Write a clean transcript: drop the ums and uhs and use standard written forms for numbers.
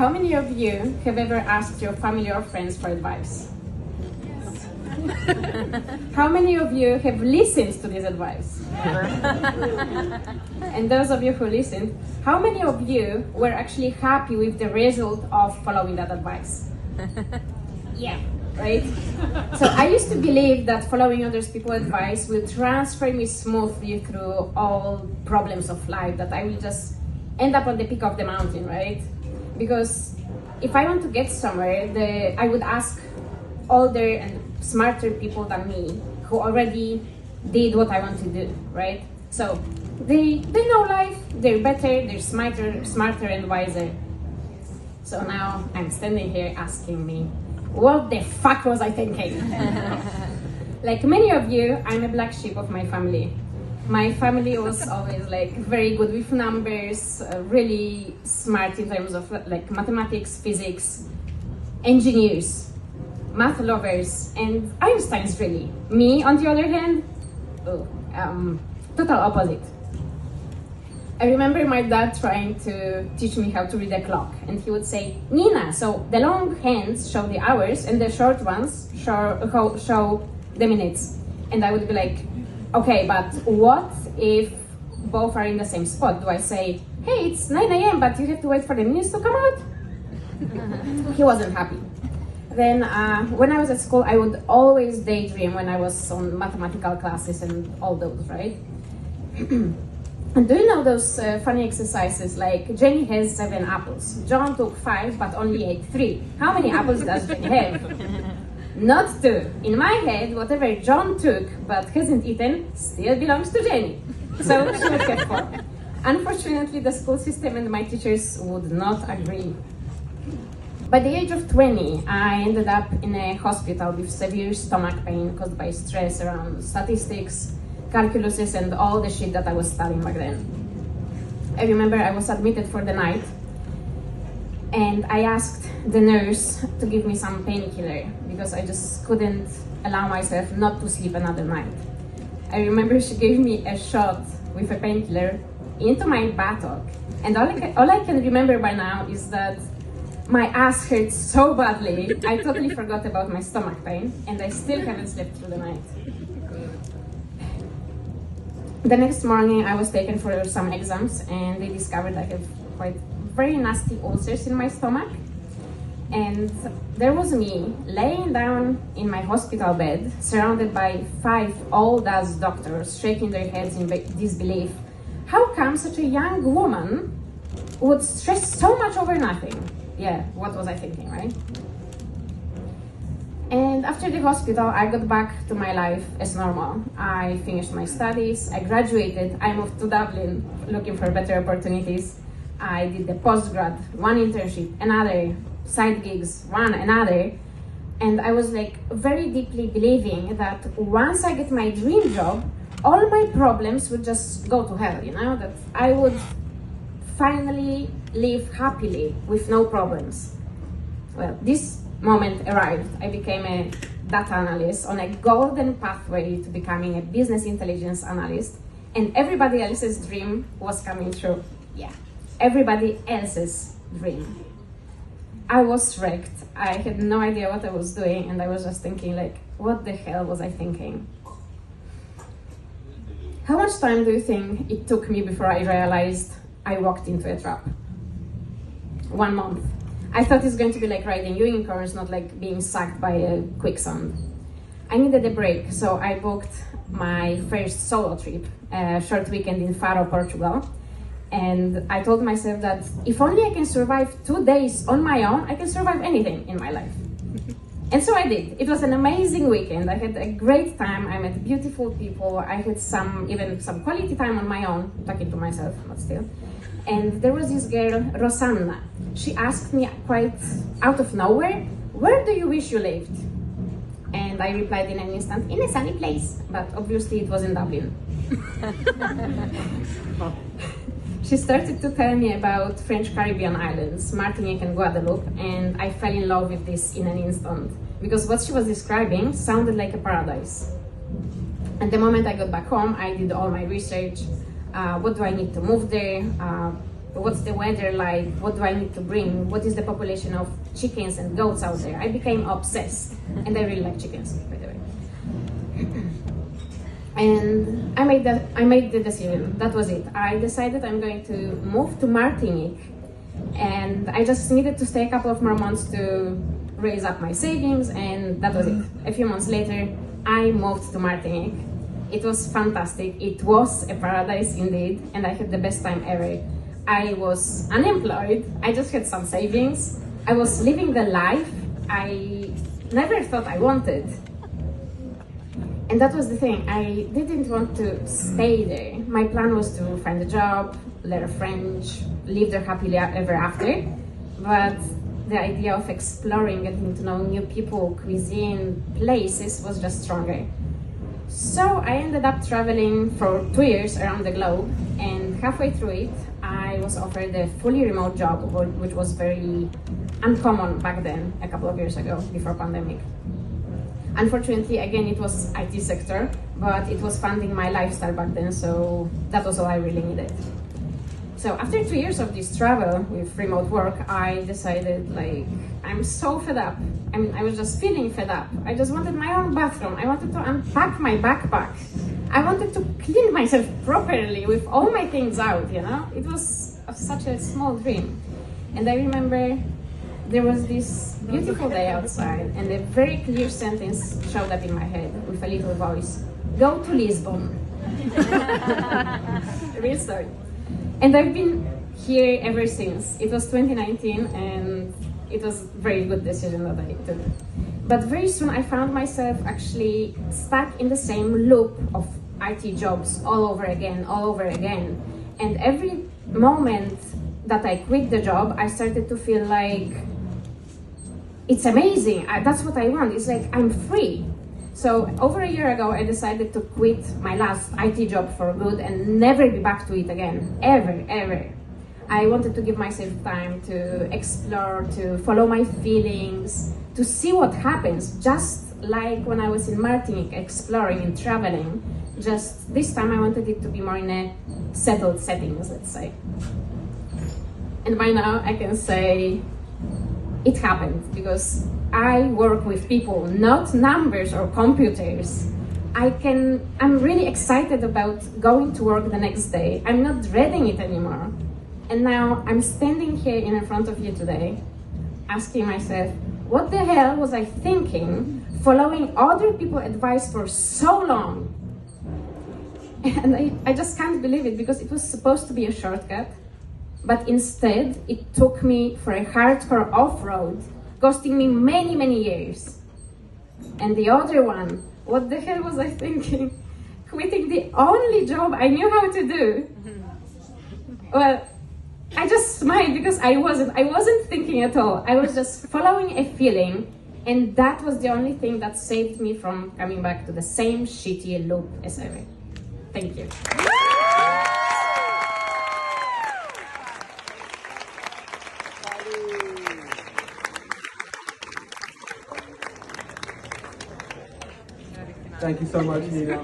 How many of you have ever asked your family or friends for advice? How many of you have listened to this advice? And those of you who listened, how many of you were actually happy with the result of following that advice? Yeah, right? So I used to believe that following other people's advice will transfer me smoothly through all problems of life, that I will just end up on the peak of the mountain, right? Because if I want to get somewhere, I would ask older and smarter people than me who already did what I want to do, right? So they know life, they're better, they're smarter and wiser. So now I'm standing here asking me, what the fuck was I thinking? Like many of you, I'm a black sheep of my family. My family was always like very good with numbers, really smart in terms of like mathematics, physics, engineers, math lovers, and Einsteins really. Me, on the other hand, total opposite. I remember my dad trying to teach me how to read a clock, and he would say, Nina, so the long hands show the hours and the short ones show the minutes. And I would be like, okay, but what if both are in the same spot? Do I say, hey, it's 9 a.m., but you have to wait for the minutes to come out? He wasn't happy. Then when I was at school, I would always daydream when I was on mathematical classes and all those, right? And do you know those funny exercises like Jenny has 7 apples, John took 5 but only ate 3. How many apples does Jenny have? Not 2. In my head, whatever John took but hasn't eaten still belongs to Jenny. So she would have 4. Unfortunately, the school system and my teachers would not agree. By the age of 20, I ended up in a hospital with severe stomach pain caused by stress around statistics, calculuses, and all the shit that I was studying back then. I remember I was admitted for the night, and I asked the nurse to give me some painkiller because I just couldn't allow myself not to sleep another night. I remember she gave me a shot with a painkiller into my buttock, and all I can remember by now is that my ass hurt so badly, I totally forgot about my stomach pain, and I still haven't slept through the night. The next morning, I was taken for some exams, and they discovered I have quite very nasty ulcers in my stomach. And there was me laying down in my hospital bed, surrounded by 5 old-ass doctors shaking their heads in disbelief. How come such a young woman would stress so much over nothing? Yeah, what was I thinking, right? And after the hospital, I got back to my life as normal. I finished my studies, I graduated, I moved to Dublin looking for better opportunities. I did the postgrad, one internship, another, side gigs, one, another. And I was like very deeply believing that once I get my dream job, all my problems would just go to hell, you know? That I would finally live happily with no problems. Well, this moment arrived. I became a data analyst on a golden pathway to becoming a business intelligence analyst, and everybody else's dream was coming true. Yeah, everybody else's dream. I was wrecked. I had no idea what I was doing, and I was just thinking like, what the hell was I thinking? How much time do you think it took me before I realized I walked into a trap? 1 month. I thought it's going to be like riding unicorns, not like being sucked by a quicksand. I needed a break, so I booked my first solo trip, a short weekend in Faro, Portugal. And I told myself that if only I can survive 2 days on my own, I can survive anything in my life. And so I did. It was an amazing weekend. I had a great time. I met beautiful people. I had even some quality time on my own, talking to myself, but still. And there was this girl, Rosanna. She asked me quite out of nowhere, where do you wish you lived? And I replied in an instant, in a sunny place. But obviously it was in Dublin. She started to tell me about French Caribbean islands, Martinique and Guadeloupe, and I fell in love with this in an instant, because what she was describing sounded like a paradise. And the moment I got back home, I did all my research. What do I need to move there? what's the weather like, what do I need to bring, what is the population of chickens and goats out there. I became obsessed, and I really like chickens, by the way. And I made the decision. That was it. I decided I'm going to move to Martinique, and I just needed to stay a couple of more months to raise up my savings, and that was it. A few months later, I moved to Martinique. It was fantastic. It was a paradise indeed, and I had the best time ever. I was unemployed. I just had some savings. I was living the life I never thought I wanted. And that was the thing. I didn't want to stay there. My plan was to find a job, learn French, live there happily ever after. But the idea of exploring, getting to know new people, cuisine, places was just stronger. So I ended up traveling for 2 years around the globe, and halfway through it, I was offered a fully remote job, which was very uncommon back then, a couple of years ago, before pandemic. Unfortunately, again, it was IT sector, but it was funding my lifestyle back then, so that was all I really needed. So after 2 years of this travel with remote work, I decided, like, I'm so fed up. I mean, I was just feeling fed up. I just wanted my own bathroom. I wanted to unpack my backpack. I wanted to clean myself properly with all my things out, you know? It was such a small dream. And I remember there was this beautiful day outside, and a very clear sentence showed up in my head with a little voice: go to Lisbon. Real story. And I've been here ever since. It was 2019, and it was a very good decision that I took. But very soon I found myself actually stuck in the same loop of IT jobs all over again. And every moment that I quit the job, I started to feel like, it's amazing, that's what I want. It's like I'm free. So over a year ago, I decided to quit my last IT job for good and never be back to it again, ever. I wanted to give myself time to explore, to follow my feelings, to see what happens, just like when I was in Martinique exploring and traveling. Just this time I wanted it to be more in a settled settings, let's say. And by now I can say it happened, because I work with people, not numbers or computers. I'm really excited about going to work the next day. I'm not dreading it anymore. And now I'm standing here in front of you today, asking myself, what the hell was I thinking, following other people's advice for so long? And I just can't believe it, because it was supposed to be a shortcut. But instead, it took me for a hardcore off-road, costing me many years. And the other one, what the hell was I thinking? Quitting the only job I knew how to do. Well, I just smiled, because I wasn't thinking at all. I was just following a feeling, and that was the only thing that saved me from coming back to the same shitty loop as ever. Thank you. Thank you so much, Nina.